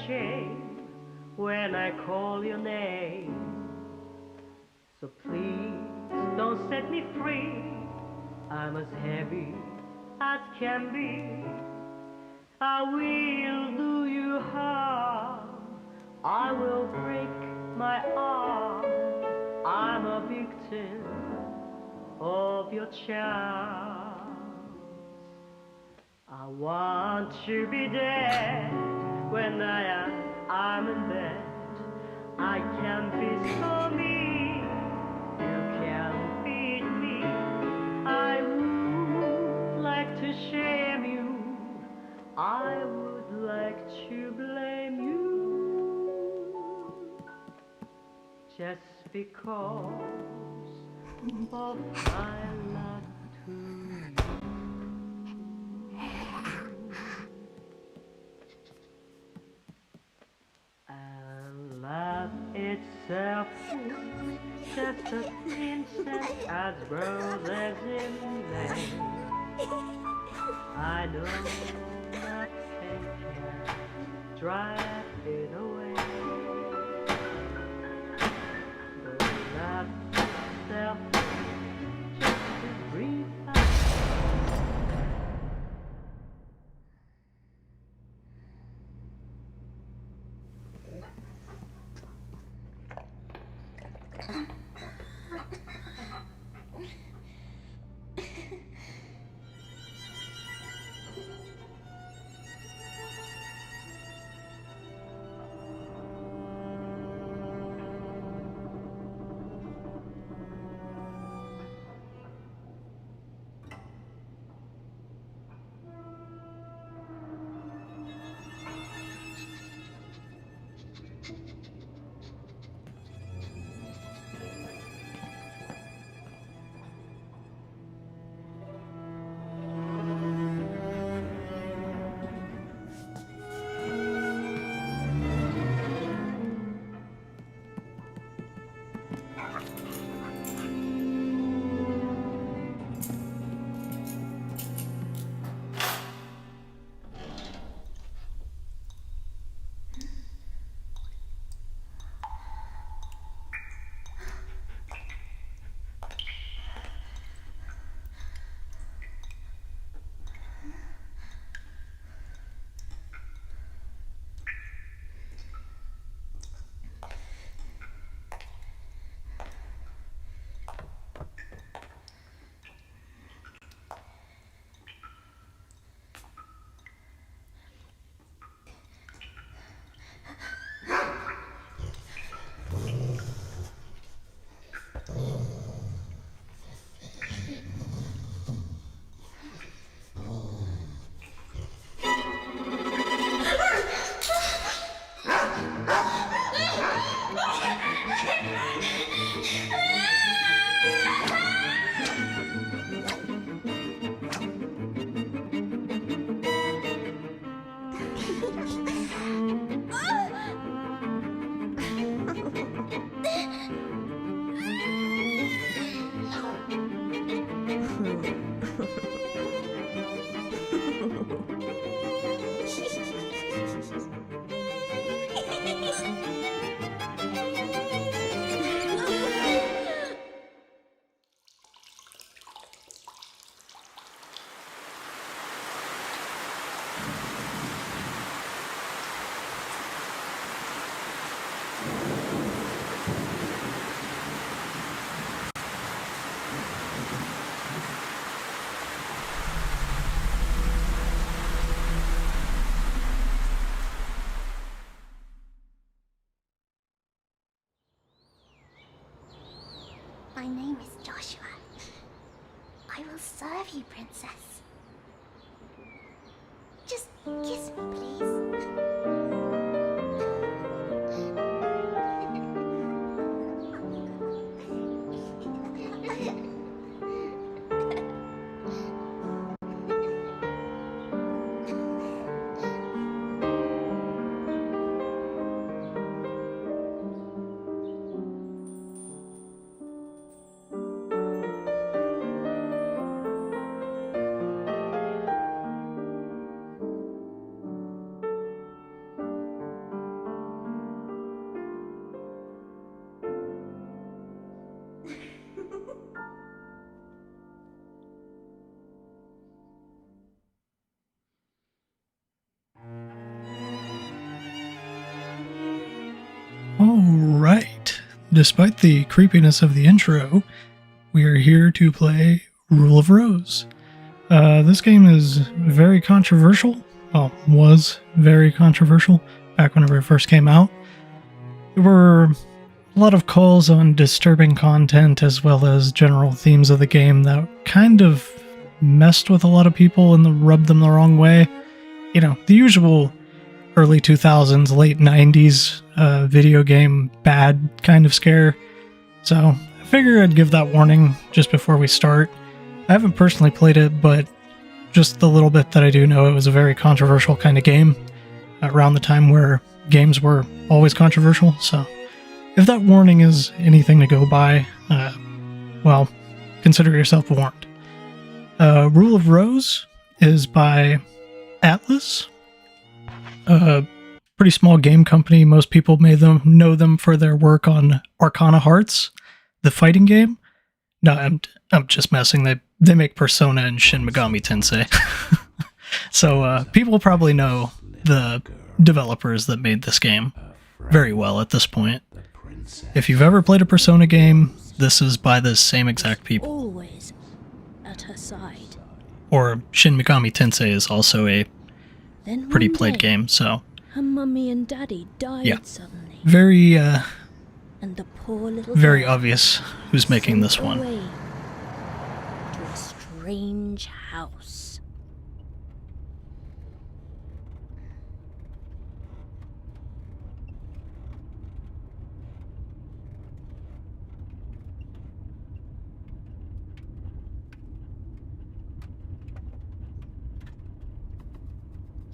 shame when I call your name. So please don't set me free. I'm as heavy as can be. I will do you harm. I will break my arm. I'm a victim of your charms. I want to be dead when I'm in bed. I can be so mean. You can't beat me. I would like to shame you. I would like to blame you. Just because of my love to you. And love itself is just a princess as roses in May. I know nothing can drive it away. But love itself is just a dream. My name is Joshua. I will serve you, princess. Just kiss me, please. despite the creepiness of the intro, we are here to play Rule of Rose. This game is very controversial. Well, was very controversial back whenever it first came out. There were a lot of calls on disturbing content as well as general themes of the game that kind of messed with a lot of people and rubbed them the wrong way. You know, the usual early 2000s, late 90s video game bad kind of scare. So I figured I'd give that warning just before we start. I haven't personally played it, but just the little bit that I do know, it was a very controversial kind of game around the time where games were always controversial. So if that warning is anything to go by, well, consider yourself warned. Rule of Rose is by Atlus, a pretty small game company. Most people know them for their work on Arcana Hearts, the fighting game. No, I'm just messing. They make Persona and Shin Megami Tensei. So people probably know the developers that made this game very well at this point. If you've ever played a Persona game, this is by the same exact people. Always at her side. Or Shin Megami Tensei is also a Then pretty one played day, game, so her mummy and daddy died suddenly, very and the poor little very girl obvious who's making this sent one. away to a strange house.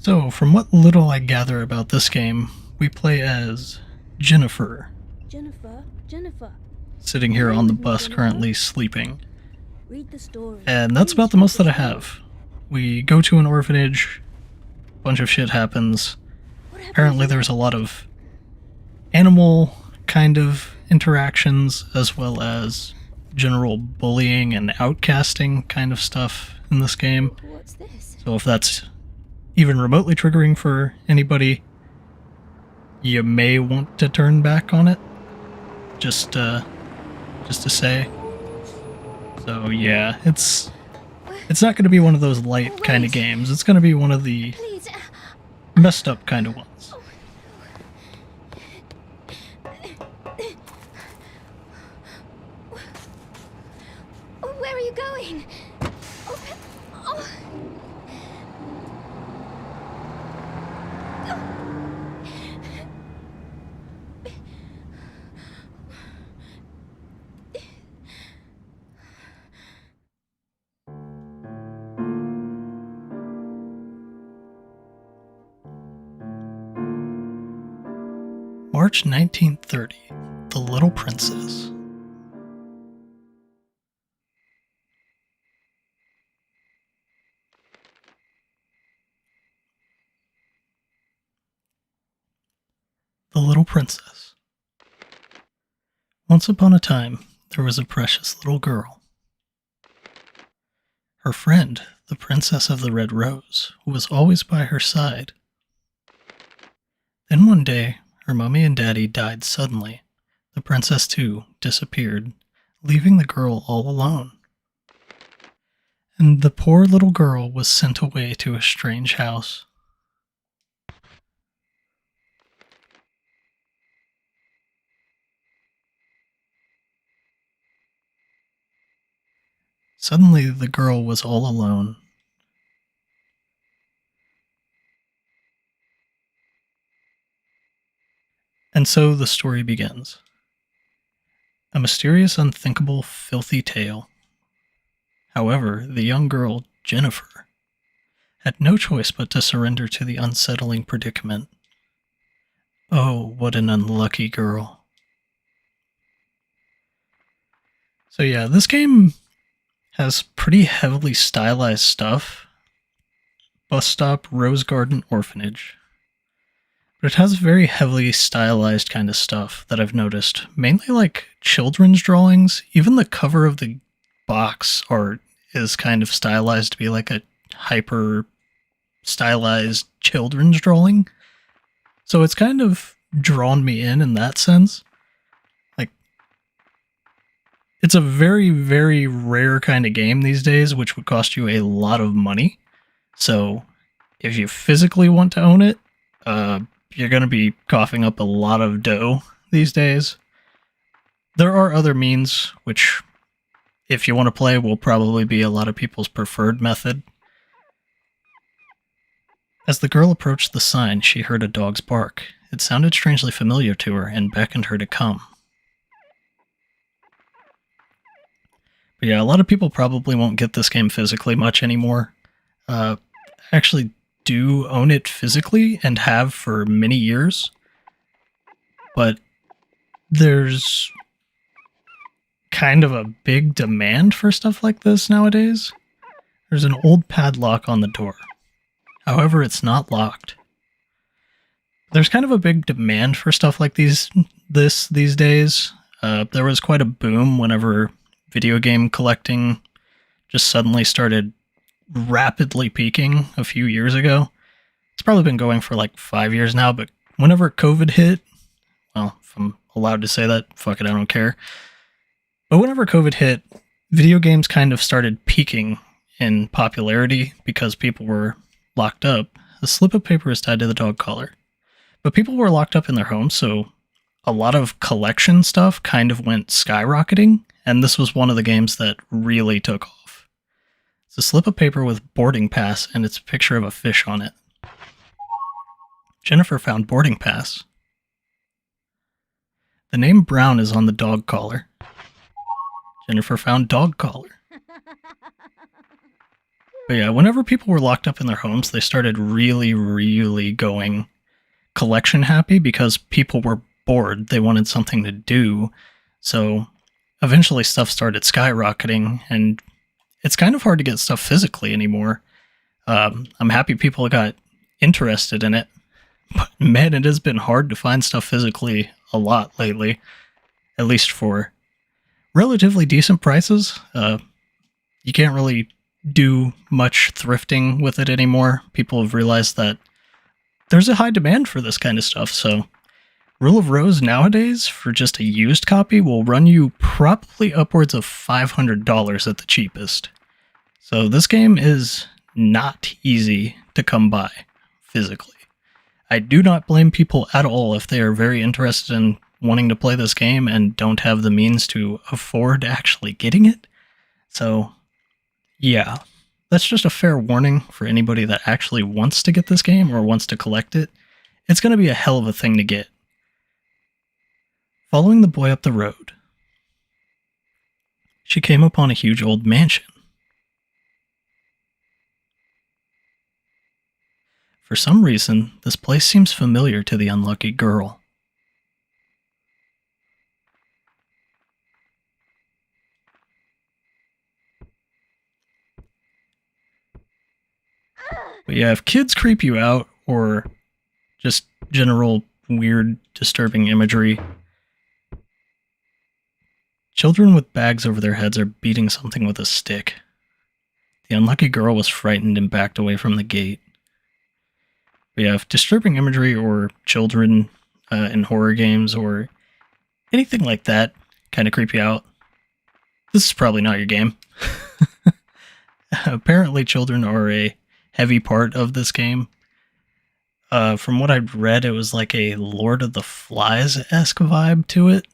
So, from what little I gather about this game, we play as Jennifer, Jennifer, sitting here on the bus currently sleeping. read the story. And that's about the most that I have. We go to an orphanage, a bunch of shit happens. Apparently there's a lot of animal kind of interactions, as well as general bullying and outcasting kind of stuff in this game. What's this? So if that's even remotely triggering for anybody, you may want to turn back on it. Just to say. So yeah, it's not going to be one of those light kind of games. It's going to be one of the Please. messed up kind of ones. Where are you going? Oh. March 1930, The Little Princess. The Little Princess. Once upon a time, there was a precious little girl. Her friend, the Princess of the Red Rose, was always by her side. Then one day, her mommy and daddy died suddenly. The princess, too, disappeared, leaving the girl all alone. And the poor little girl was sent away to a strange house. Suddenly, the girl was all alone. And so the story begins. A mysterious, unthinkable, filthy tale. However, the young girl, Jennifer, had no choice but to surrender to the unsettling predicament. Oh, what an unlucky girl. So yeah, this game has pretty heavily stylized stuff. Bus stop, Rose Garden, orphanage. But it has very heavily stylized kind of stuff that I've noticed. Mainly like children's drawings. Even the cover of the box art is kind of stylized to be like a hyper stylized children's drawing. So it's kind of drawn me in that sense. Like, It's a very, very rare kind of game these days, which would cost you a lot of money. So if you physically want to own it, you're going to be coughing up a lot of dough these days. There are other means, which, if you want to play, will probably be a lot of people's preferred method. As the girl approached the sign, she heard a dog's bark. It sounded strangely familiar to her and beckoned her to come. But yeah, a lot of people probably won't get this game physically much anymore. Actually do own it physically and have for many years. But there's kind of a big demand for stuff like this nowadays. There's an old padlock on the door. However, it's not locked. There's kind of a big demand for stuff like these days. There was quite a boom whenever video game collecting just suddenly started rapidly peaking a few years ago. It's probably been going for like 5 years now, but whenever COVID hit, well, if I'm allowed to say that, fuck it, I don't care. But whenever COVID hit, video games kind of started peaking in popularity because people were locked up. The slip of paper is tied to the dog collar. But people were locked up in their homes, so a lot of collection stuff kind of went skyrocketing, and this was one of the games that really took off. It's a slip of paper with boarding pass, and it's a picture of a fish on it. Jennifer found boarding pass. The name Brown is on the dog collar. Jennifer found dog collar. But yeah, whenever people were locked up in their homes, they started really, really going collection happy because people were bored. They wanted something to do. So eventually stuff started skyrocketing, and it's kind of hard to get stuff physically anymore. I'm happy people got interested in it, but man, it has been hard to find stuff physically a lot lately, at least for relatively decent prices. You can't really do much thrifting with it anymore. People have realized that there's a high demand for this kind of stuff, so Rule of Rose nowadays, for just a used copy, will run you probably upwards of $500 at the cheapest. So this game is not easy to come by physically. I do not blame people at all if they are very interested in wanting to play this game and don't have the means to afford actually getting it. So yeah, that's just a fair warning for anybody that actually wants to get this game or wants to collect it. It's going to be a hell of a thing to get. Following the boy up the road, she came upon a huge old mansion. For some reason, this place seems familiar to the unlucky girl. But yeah, if kids creep you out, or just general weird, disturbing imagery, children with bags over their heads are beating something with a stick. The unlucky girl was frightened and backed away from the gate. But yeah, if disturbing imagery or children in horror games or anything like that kind of creep you out, this is probably not your game. Apparently children are a heavy part of this game. From what I've read, it was like a Lord of the Flies-esque vibe to it.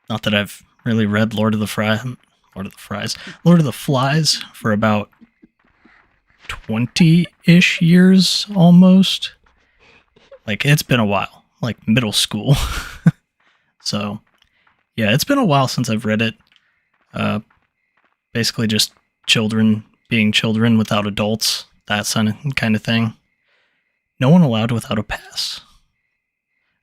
Not that I've really read Lord of the Flies for about 20-ish years almost. Like, it's been a while, like middle school. So, yeah, it's been a while since I've read it. Basically just children being children without adults, that kind of thing. No one allowed without a pass.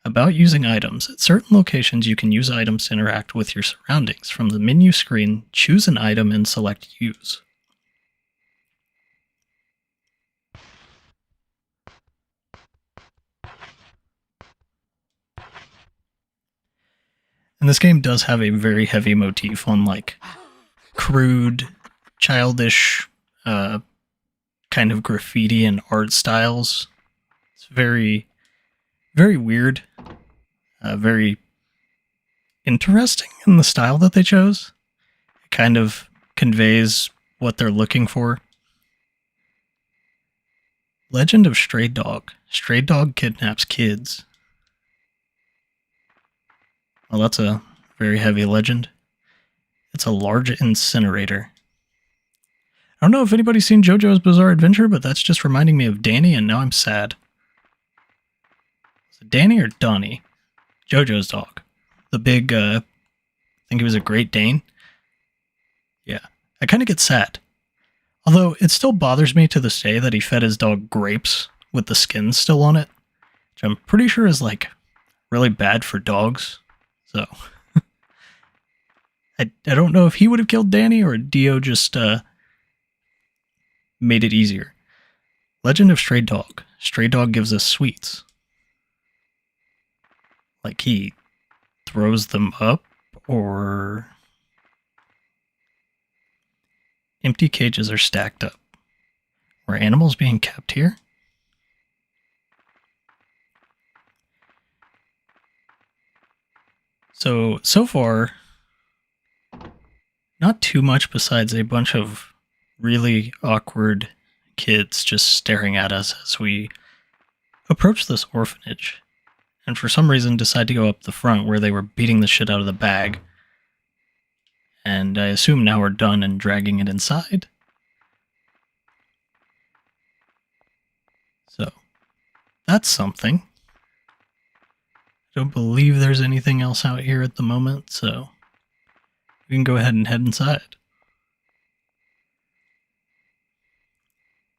About using items. At certain locations, you can use items to interact with your surroundings. From the menu screen, choose an item and select Use. And this game does have a very heavy motif on, like, crude, childish, kind of graffiti and art styles. It's very, very weird. Very interesting in the style that they chose. It kind of conveys what they're looking for. Legend of Stray Dog. Stray Dog kidnaps kids. Well, that's a very heavy legend. It's a large incinerator. I don't know if anybody's seen JoJo's Bizarre Adventure, but that's just reminding me of Danny, and now I'm sad. Is it Danny or Donnie? JoJo's dog. The big, I think he was a Great Dane. Yeah, I kind of get sad. Although, it still bothers me to this day that he fed his dog grapes with the skin still on it. Which I'm pretty sure is, like, really bad for dogs. So, I don't know if he would have killed Danny or Dio just, made it easier. Legend of Stray Dog. Stray Dog gives us sweets. Like he throws them up, or... Empty cages are stacked up. Were animals being kept here? So far, not too much besides a bunch of really awkward kids just staring at us as we approach this orphanage, and for some reason decide to go up the front where they were beating the shit out of the bag. And I assume now we're done and dragging it inside. So, that's something. I don't believe there's anything else out here at the moment, so we can go ahead and head inside.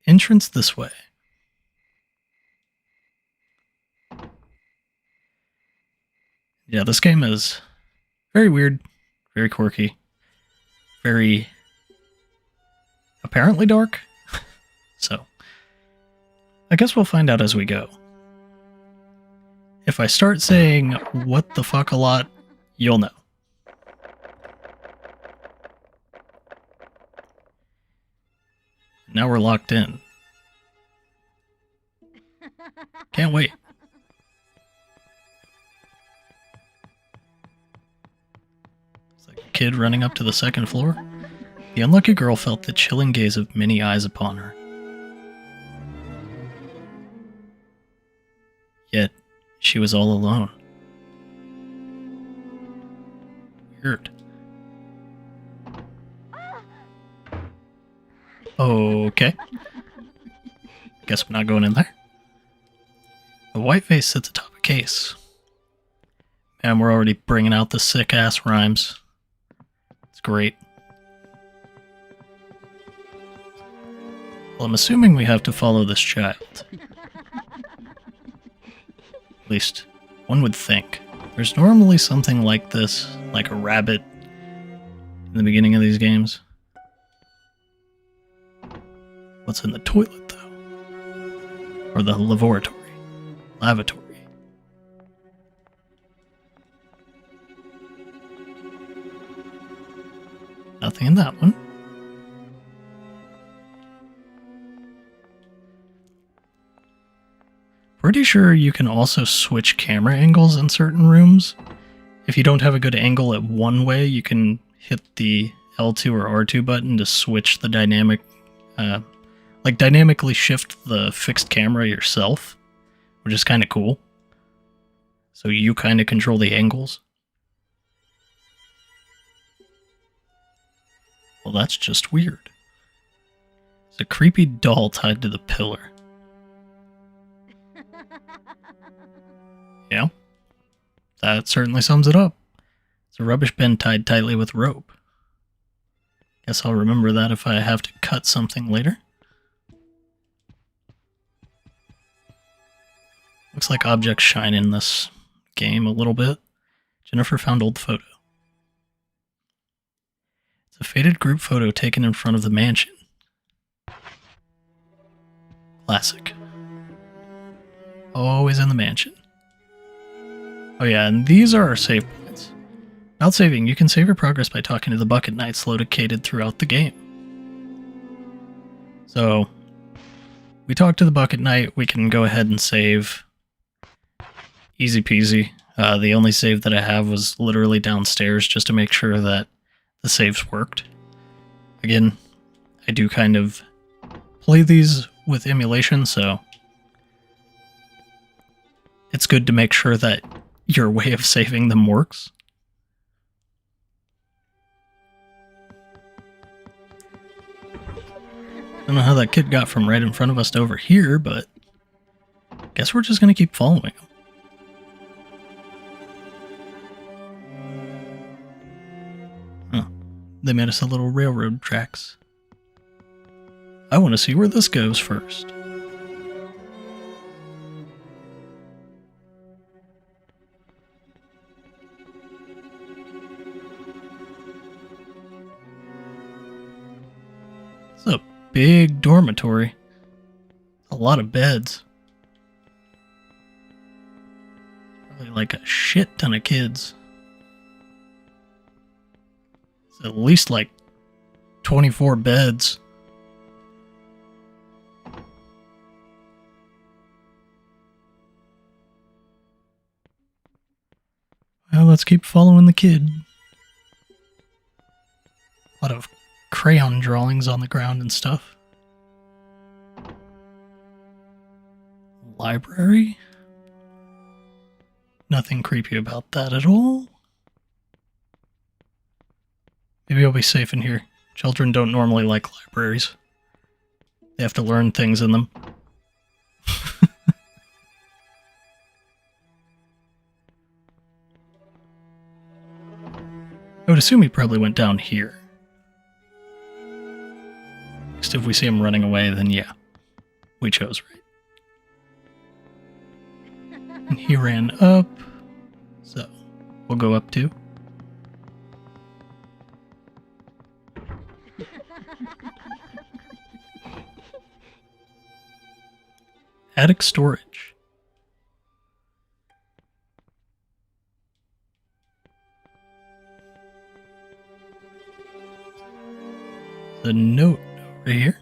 Entrance this way. Yeah, this game is very weird, very quirky, very apparently dark. So, I guess we'll find out as we go. If I start saying what the fuck a lot, you'll know. Now we're locked in. Can't wait. It's like a kid running up to the second floor. The unlucky girl felt the chilling gaze of many eyes upon her. Yet, she was all alone. Weird. Okay. Guess I'm not going in there. The white face sits atop a case. And we're already bringing out the sick-ass rhymes. It's great. Well, I'm assuming we have to follow this child. At least, one would think. There's normally something like this, like a rabbit, in the beginning of these games. What's in the toilet, though? Or the lavatory? Lavatory. Nothing in that one. Pretty sure you can also switch camera angles in certain rooms. If you don't have a good angle at one way, you can hit the L2 or R2 button to switch the dynamic, like dynamically shift the fixed camera yourself, which is kind of cool. So you kind of control the angles. Well, that's just weird. There's a creepy doll tied to the pillar. Yeah, that certainly sums it up. It's a rubbish bin tied tightly with rope. Guess I'll remember that if I have to cut something later. Looks like objects shine in this game a little bit. Jennifer found old photo. It's a faded group photo taken in front of the mansion. Classic. Always in the mansion. Oh yeah, and these are our save points. About saving, you can save your progress by talking to the Bucket Knights located throughout the game. So, we talk to the Bucket Knight, we can go ahead and save. Easy peasy. The only save that I have was literally downstairs just to make sure that the saves worked. Again, I do kind of play these with emulation, so it's good to make sure that your way of saving them works. I don't know how that kid got from right in front of us to over here, but I guess we're just going to keep following him. Huh. They made us a little railroad tracks. I want to see where this goes first. It's a big dormitory. A lot of beds. Probably like a shit ton of kids. It's at least like 24 beds. Well, let's keep following the kid. A lot of crayon drawings on the ground and stuff. Library? Nothing creepy about that at all. Maybe I'll be safe in here. Children don't normally like libraries. They have to learn things in them. I would assume he probably went down here. Next, if we see him running away, then yeah, we chose right. And he ran up, so we'll go up too. Attic storage. The note over here.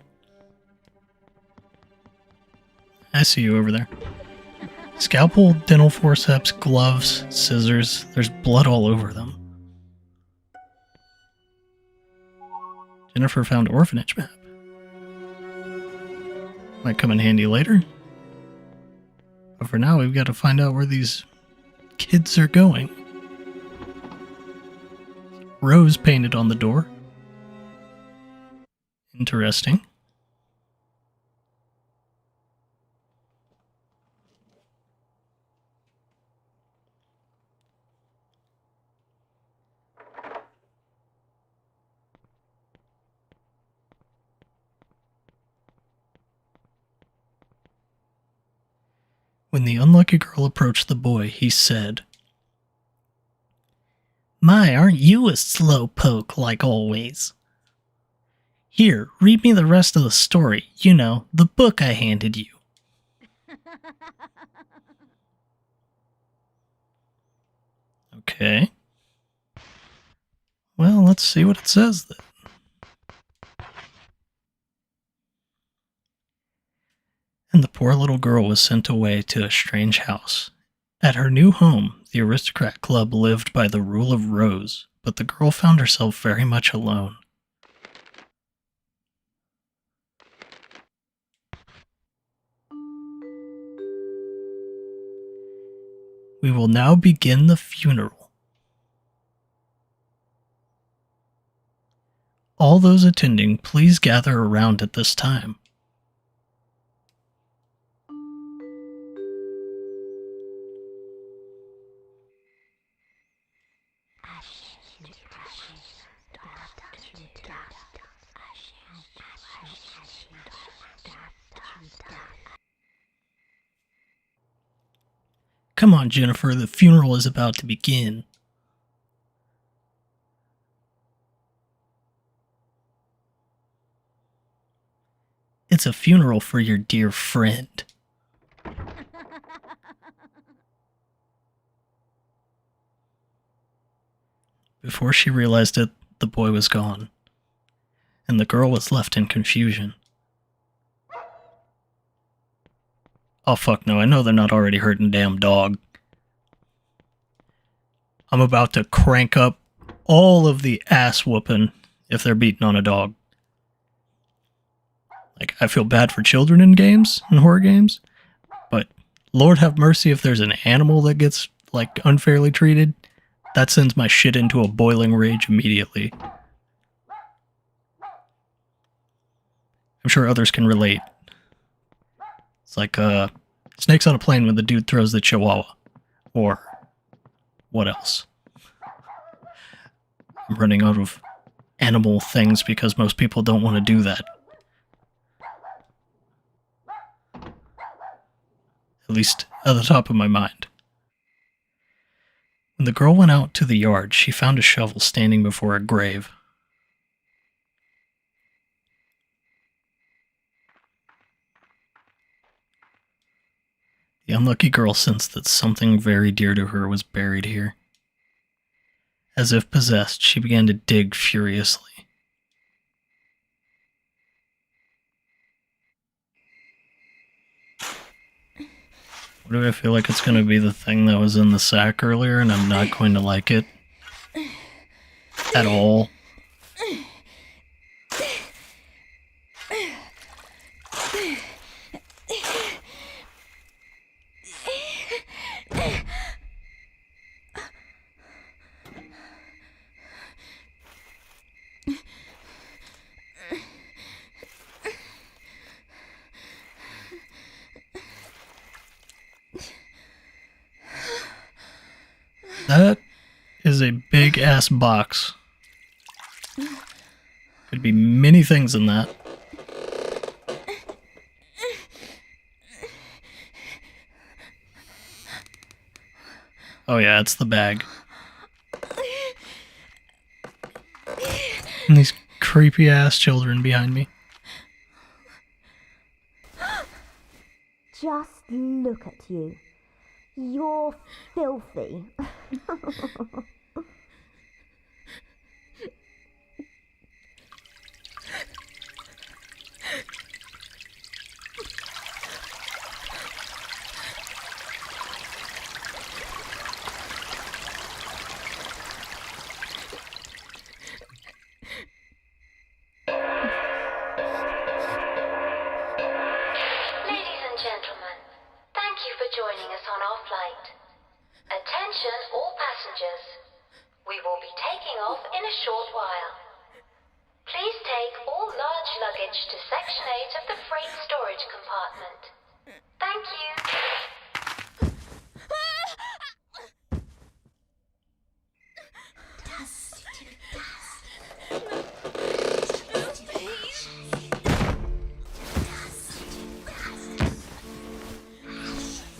I see you over there. Scalpel, dental forceps, gloves, scissors. There's blood all over them. Jennifer found orphanage map. Might come in handy later. But for now, we've got to find out where these kids are going. Rose painted on the door. Interesting. When the unlucky girl approached the boy, he said, "My, aren't you a slowpoke like always? Here, read me the rest of the story. You know, the book I handed you." Okay. Well, let's see what it says then. And the poor little girl was sent away to a strange house. At her new home, the aristocrat club lived by the rule of Rose, but the girl found herself very much alone. We will now begin the funeral. All those attending, please gather around at this time. Come on, Jennifer, the funeral is about to begin. It's a funeral for your dear friend. Before she realized it, the boy was gone, and the girl was left in confusion. Oh fuck no, I know they're not already hurting damn dog. I'm about to crank up all of the ass whooping if they're beating on a dog. Like, I feel bad for children in games, in horror games, but Lord have mercy if there's an animal that gets, like, unfairly treated. That sends my shit into a boiling rage immediately. I'm sure others can relate. It's like, Snakes on a Plane when the dude throws the chihuahua. Or, what else? I'm running out of animal things because most people don't want to do that. At least at the top of my mind. When the girl went out to the yard, she found a shovel standing before a grave. The unlucky girl sensed that something very dear to her was buried here. As if possessed, she began to dig furiously. Why do I feel like it's going to be the thing that was in the sack earlier and I'm not going to like it? At all. That is a big ass box. Could be many things in that. Oh yeah, it's the bag. And these creepy ass children behind me. Just look at you. You're filthy. Ladies and gentlemen, thank you for joining us on our flight. Attention all passengers. We will be taking off in a short while. Please take all large luggage to Section 8 of the freight storage compartment. Thank you.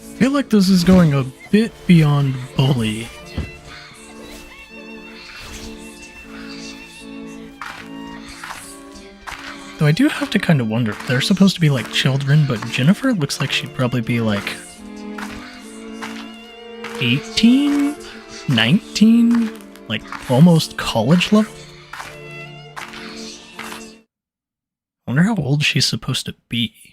I feel like this is going a bit beyond bully. Though I do have to kind of wonder, they're supposed to be like children, but Jennifer looks like she'd probably be like 18, 19, like almost college level. I wonder how old she's supposed to be.